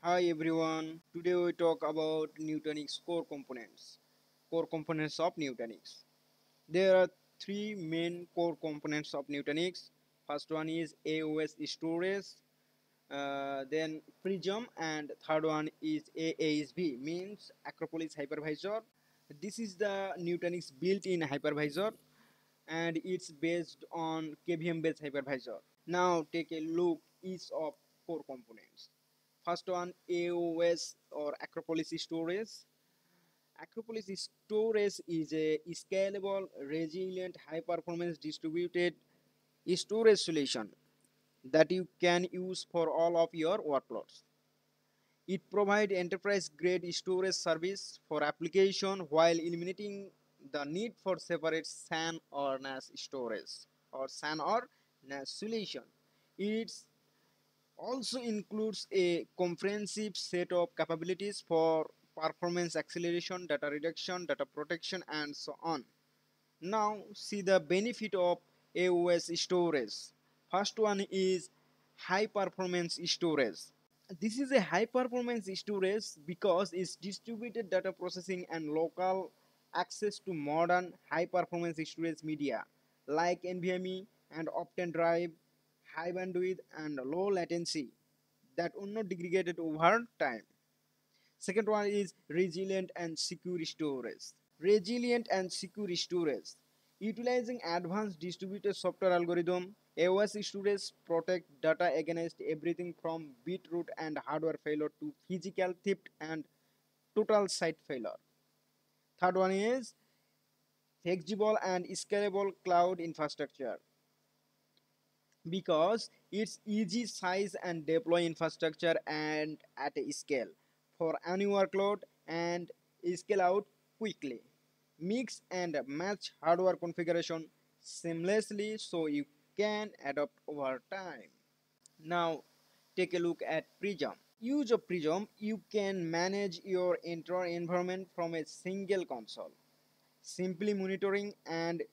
Hi everyone, today we talk about Nutanix core components of Nutanix. There are three main core components of Nutanix. First one is AOS storage, then Prism, and third one is AHV, means Acropolis Hypervisor. This is the Nutanix built-in hypervisor and it's based on KVM based hypervisor. Now take a look each of core components. First one, AOS or Acropolis storage. Acropolis storage is a scalable, resilient, high performance distributed storage solution that you can use for all of your workloads. It provides enterprise grade storage service for application while eliminating the need for separate SAN or NAS storage or SAN or NAS solution. It also includes a comprehensive set of capabilities for performance acceleration, data reduction, data protection, and so on. Now see the benefit of AOS storage. First one is high performance storage. This is a high performance storage because it's distributed data processing and local access to modern high performance storage media like NVMe and Optane drive, high bandwidth and low latency that are not degraded over time. Second one is resilient and secure storage. Resilient and secure storage. Utilizing advanced distributed software algorithm, AOS storage protect data against everything from bit root and hardware failure to physical theft and total site failure. Third one is flexible and scalable cloud infrastructure because it's easy size and deploy infrastructure and at a scale for any workload and scale out quickly. Mix and match hardware configuration seamlessly so you can adapt over time. Now take a look at Prism. Use of Prism, you can manage your entire environment from a single console, simply monitoring and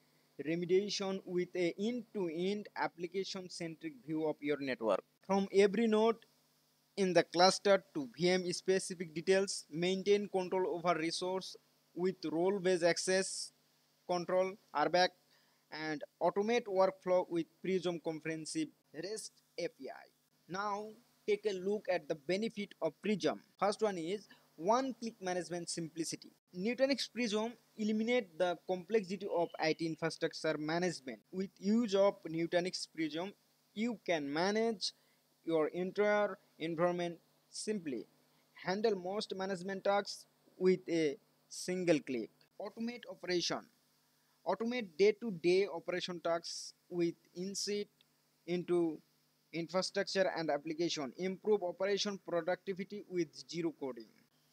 remediation with a end-to-end application-centric view of your network. From every node in the cluster to VM-specific details, maintain control over resource with role-based access control, RBAC, and automate workflow with Prism Comprehensive REST API. Now take a look at the benefit of Prism. First one is one-click management simplicity. Nutanix Prism eliminate the complexity of IT infrastructure management. With use of Nutanix Prism, you can manage your entire environment simply. Handle most management tasks with a single click. Automate operation. Automate day-to-day operation tasks with insight into infrastructure and application. Improve operation productivity with zero coding.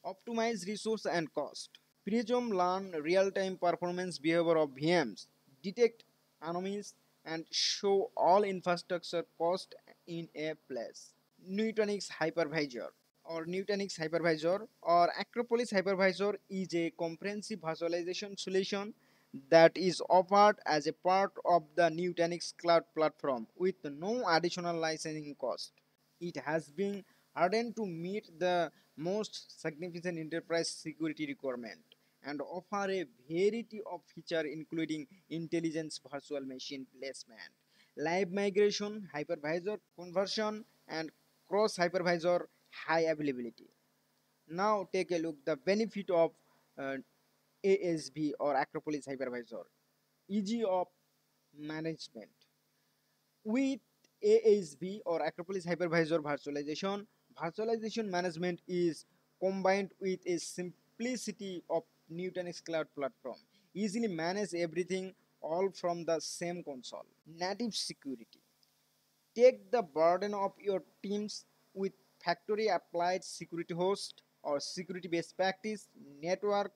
Optimize resource and cost. Prism learn real-time performance behavior of VMs, detect anomalies, and show all infrastructure cost in a place. Nutanix Hypervisor or Acropolis Hypervisor is a comprehensive virtualization solution that is offered as a part of the Nutanix cloud platform with no additional licensing cost. It has been hardened to meet the most significant enterprise security requirement and offer a variety of features including intelligence virtual machine placement, live migration, hypervisor conversion, and cross hypervisor high availability. Now take a look the benefit of uh, ASV or Acropolis Hypervisor. Easy of management. With ASV or Acropolis Hypervisor virtualization management is combined with a simplicity of Nutanix Cloud Platform. Easily manage everything all from the same console. Native security. Take the burden of your teams with factory applied security host or security best practice, network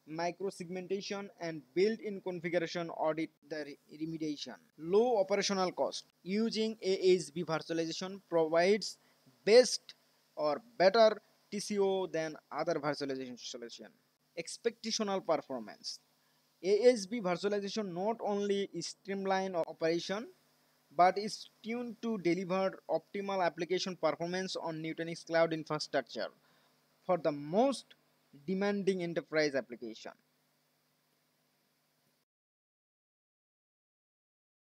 micro-segmentation, and built-in configuration audit the remediation. Low operational cost. Using AHV virtualization provides best or better TCO than other virtualization solution. Expectational performance. AHV virtualization not only streamline operation but is tuned to deliver optimal application performance on Nutanix cloud infrastructure for the most demanding enterprise application.